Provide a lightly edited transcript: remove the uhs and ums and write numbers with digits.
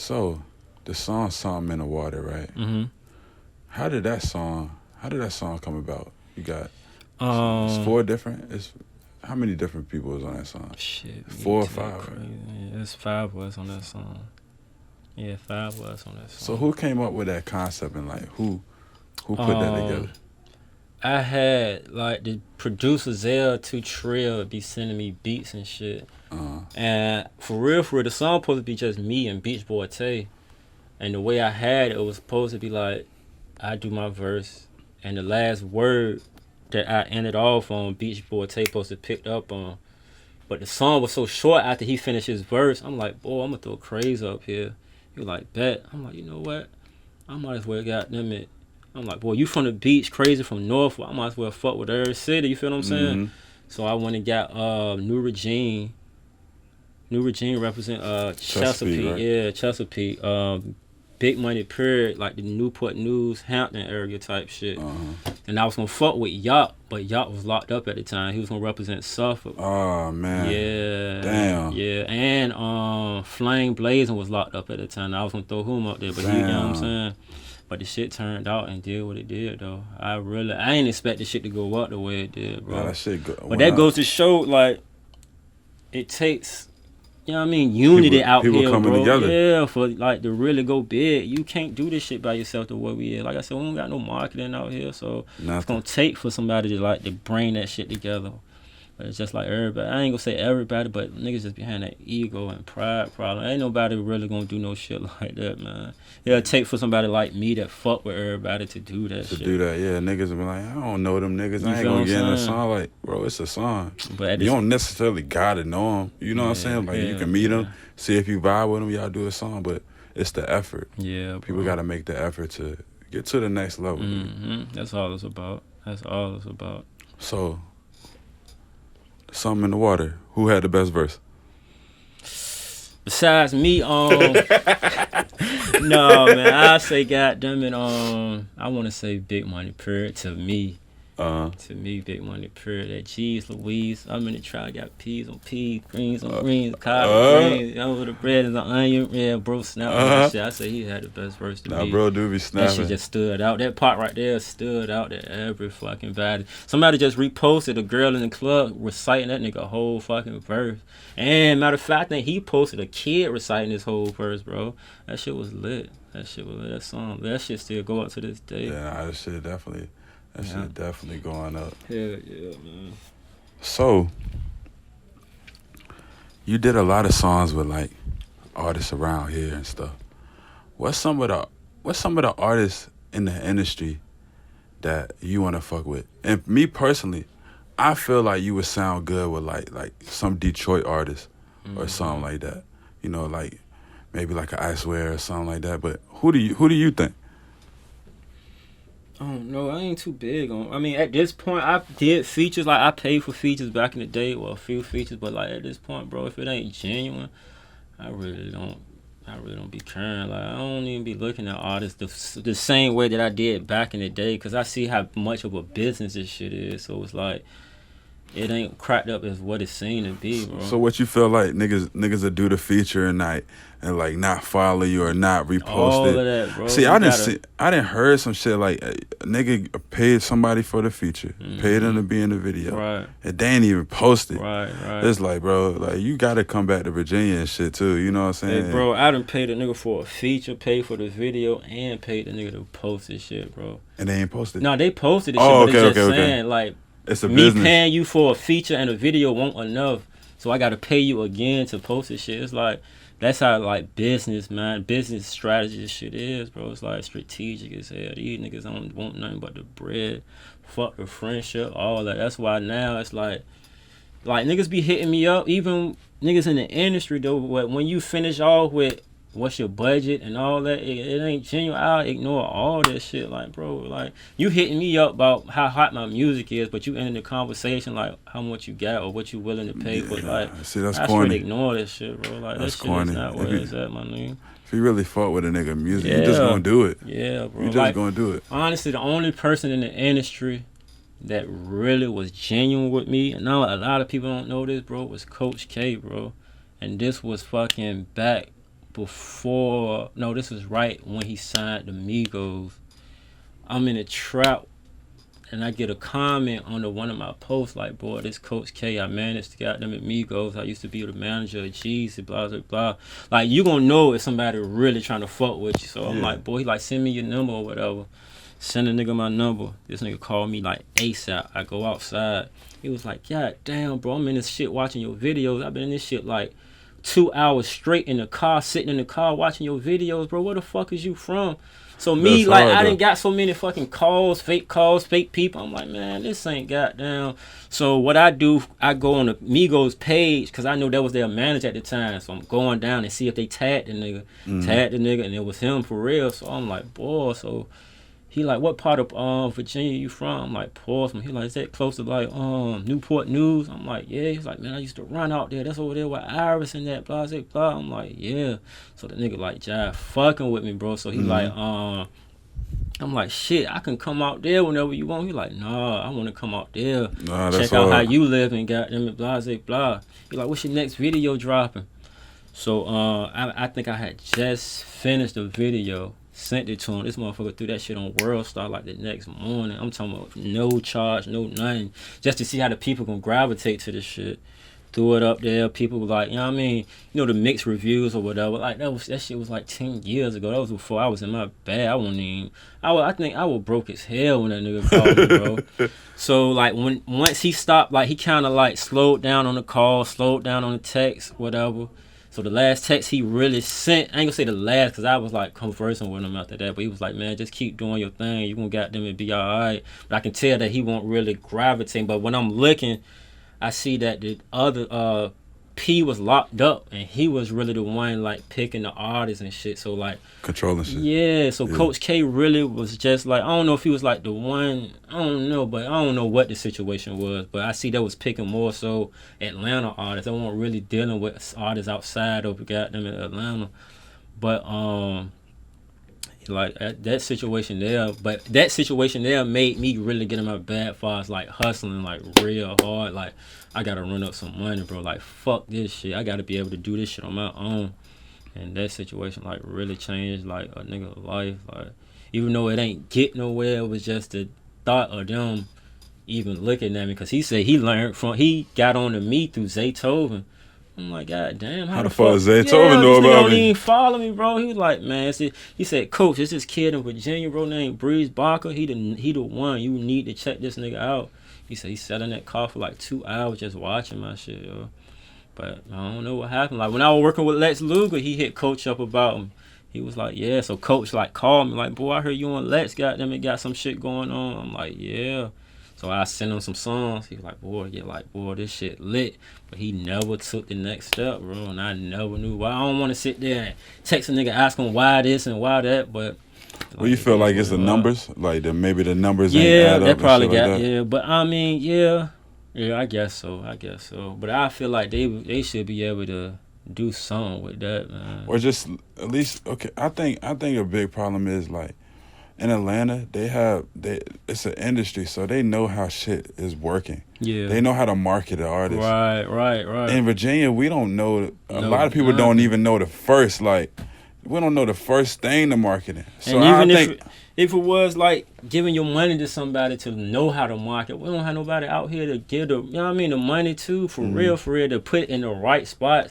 So, the song "Something in the Water," right? Mm-hmm. How did that song come about? You got it's Um, four different. It's how many different people was on that song? Shit, Four or too five. crazy. Right? Yeah, it's 5 was on that song. Yeah, 5 was on that So song. who came up with that concept and like who put that together? I had like the producer Zell to Trill be sending me beats and shit. And for real, the song supposed to be just me and Beach Boy Tay. And the way I had it, it was supposed to be like I do my verse, and the last word that I ended off on, Beach Boy Tay supposed to pick up on. But the song was so short after he finished his verse, I'm like, boy, I'm gonna throw crazy up here. He was like, bet. I'm like, you know what? I might as well goddamn it. I'm like, boy, you from the beach, crazy from North. I might as well fuck with every city. You feel what I'm saying? Mm-hmm. So I went and got New Regine. New Regine represent Chesapeake. Right? Yeah, Chesapeake. Big Money Period, like the Newport News, Hampton area type shit. And I was gonna fuck with Yacht, but Yacht was locked up at the time. He was gonna represent Suffolk. Oh man. Yeah. Damn. Yeah, and Flame Blazing was locked up at the time. I was gonna throw him up there, but he, you know what I'm saying. But the shit turned out and did what it did though. I ain't expect the shit to go up the way it did, bro. Yeah, that shit but that goes to show like it takes. You know what I mean? Unity out people here, coming bro. Together. Yeah, for like to really go big. You can't do this shit by yourself the way we is. Like I said, we don't got no marketing out here, so it's gonna take for somebody to bring that shit together. But it's just like everybody. I ain't gonna say everybody, but niggas just behind that ego and pride problem. Ain't nobody really gonna do no shit like that, man. It'll take for somebody like me that fuck with everybody to do that shit. To do that, yeah. Niggas will be like, I don't know them niggas. I ain't gonna get in a song. Like, bro, it's a song. But you don't necessarily gotta know them. You know what I'm saying? Like, you can meet them, see if you vibe with them, y'all do a song. But it's the effort. Yeah, people gotta make the effort to get to the next level. Mm-hmm. That's all it's about. So, Something in the Water. Who had the best verse? Besides me, no man, I say goddamn it, I want to say Big Money Period to me. To me, Big Money Period. That cheese, Louise. I'm in the trap. I got peas on peas, greens on greens, collard greens. Over the bread is an onion. Yeah, bro, snapping that shit. I say he had the best verse to me. Bro, do be snapping. That shit just stood out. That part right there stood out to every fucking body. Somebody just reposted a girl in the club reciting that nigga whole fucking verse. And matter of fact, I think he posted a kid reciting his whole verse, bro. That shit was lit. That song. That shit still go up to this day. Yeah, that shit definitely. That shit definitely going up. Hell yeah, man. So, you did a lot of songs with like artists around here and stuff. What's some of the artists in the industry that you want to fuck with? And me personally, I feel like you would sound good with like some Detroit artist or something like that. You know, like maybe like an I Swear or something like that. But who do you think? I don't know. I ain't too big on. I mean, at this point, I did features. Like I paid for features back in the day, well, a few features. But like at this point, bro, if it ain't genuine, I really don't be caring. Like I don't even be looking at artists the same way that I did back in the day, because I see how much of a business this shit is. So it's like it ain't cracked up as what it seemed to be, bro. So what you feel like niggas will do the feature and like not follow you or not repost all it. Of that, bro. See, I didn't heard some shit like a nigga paid somebody for the feature, paid them to be in the video, right? And they ain't even posted. Right. It's like, bro, like you gotta come back to Virginia and shit too. You know what I'm saying? Hey, bro, I done paid a nigga for a feature, paid for the video, and paid the nigga to post this shit, bro. And they ain't posted. No, they posted this shit, but they just saying like. It's a me business. Paying you for a feature and a video won't enough, so I gotta pay you again to post this shit. It's like that's how like business strategy this shit is, bro. It's like strategic as hell. These niggas don't want nothing but the bread, fuck the friendship, all that. That's why now it's like niggas be hitting me up, even niggas in the industry though. When you finish off with what's your budget and all that, it ain't genuine. I'll ignore all that shit. Like, bro, like you hitting me up about how hot my music is, but you ending the conversation like how much you got or what you willing to pay for. Like, see, that's I corny. should ignore that shit, bro. Like that's that shit corny. is not where it's at, my nigga. If you really fought with a nigga music, you just gonna do it. Yeah, bro. You just gonna do it. Honestly, the only person in the industry that really was genuine with me, and now a lot of people don't know this, bro, was Coach K, bro. And this was fucking back before. No, this was right when he signed the Migos. I'm in a trap, and I get a comment on one of my posts like, "Boy, this Coach K, I managed to get them at Migos. I used to be the manager of Jeezy, blah blah blah." Like, you gonna know if somebody really trying to fuck with you. So I'm like, "Boy," he like, "Send me your number or whatever." Send a nigga my number. This nigga called me like ASAP. I go outside. He was like, "God damn, bro, I'm in this shit watching your videos. I've been in this shit like 2 hours straight in the car, sitting in the car watching your videos, bro. Where the fuck is you from?" So me, That's like, hard, I though. didn't got so many fucking calls, fake people. I'm like, man, this ain't goddamn. So what I do, I go on the Migos page, because I know that was their manager at the time. So I'm going down and see if they tagged the nigga. And it was him for real. So I'm like, boy, so he like, "What part of Virginia you from?" I'm like, "Portsmouth." He like, "Is that close to like Newport News?" I'm like, "Yeah." He's like, "Man, I used to run out there. That's over there with Iris and that blah blah blah." I'm like, "Yeah." So the nigga like jive fucking with me, bro. So he like, I'm like, "Shit, I can come out there whenever you want." He like, "Nah, I want to come out there, Nah, that's check out how hard. you live and goddamn it, blah blah blah." He like, "What's your next video dropping?" So I think I had just finished the video, sent it to him. This motherfucker threw that shit on Worldstar like the next morning. I'm talking about no charge, no nothing, just to see how the people gonna gravitate to this shit. Threw it up there. People were like, you know what I mean? You know, the mixed reviews or whatever. Like that shit was like 10 years ago. That was before I was in my bag. I wasn't even. I think I was broke as hell when that nigga called me, bro. So like once he stopped, like he kind of like slowed down on the call, slowed down on the text, whatever. So the last text he really sent, I ain't gonna say the last, because I was like conversing with him after that, but he was like, "Man, just keep doing your thing. You gonna goddamn it be all right." But I can tell that he won't really gravitate. But when I'm looking, I see that the other P was locked up, and he was really the one like picking the artists and shit. So like, Controlling shit. yeah. So Coach K really was just like, I don't know if he was like the one. I don't know, but I don't know what the situation was. But I see that was picking more so Atlanta artists. I wasn't really dealing with artists outside of goddamn Atlanta. But like that situation there, but that situation there made me really get in my bag far as like hustling like real hard. Like, I gotta run up some money, bro. Like, fuck this shit. I gotta be able to do this shit on my own. And that situation like really changed like a nigga's life. Like, even though it ain't get nowhere, it was just the thought of them even looking at me, because he said he got on to me through Zaytoven. I'm like, God damn, how the fuck Zaytoven know this nigga about don't me? even follow me, bro. He was like, man, he said, "Coach, it's this kid in Virginia, bro, named Breeze Barker. He the one. You need to check this nigga out." He said he sat in that car for like 2 hours just watching my shit, yo. But I don't know what happened. Like, when I was working with Lex Luger, he hit Coach up about him. He was like, "Yeah." So Coach like called me like, "Boy, I heard you and Lex got some shit going on." I'm like, "Yeah." So I sent him some songs. He was like, boy, this shit lit. But he never took the next step, bro. And I never knew why. I don't want to sit there and text a nigga asking why this and why that. But Well, you feel like it's the numbers? Like, maybe the numbers ain't yeah, add up that probably and shit got like that? yeah. But I mean, yeah, I guess so. But I feel like they should be able to do something with that, man. Or just at least, okay, I think a big problem is like in Atlanta, it's an industry, so they know how shit is working. Yeah. They know how to market the artist. Right. In Virginia, we don't know. A lot of people don't even know the first. Like, we don't know the first thing to marketing. So and even I think if it was like giving your money to somebody to know how to market, we don't have nobody out here to give the, you know what I mean, the money to for real, to put in the right spot.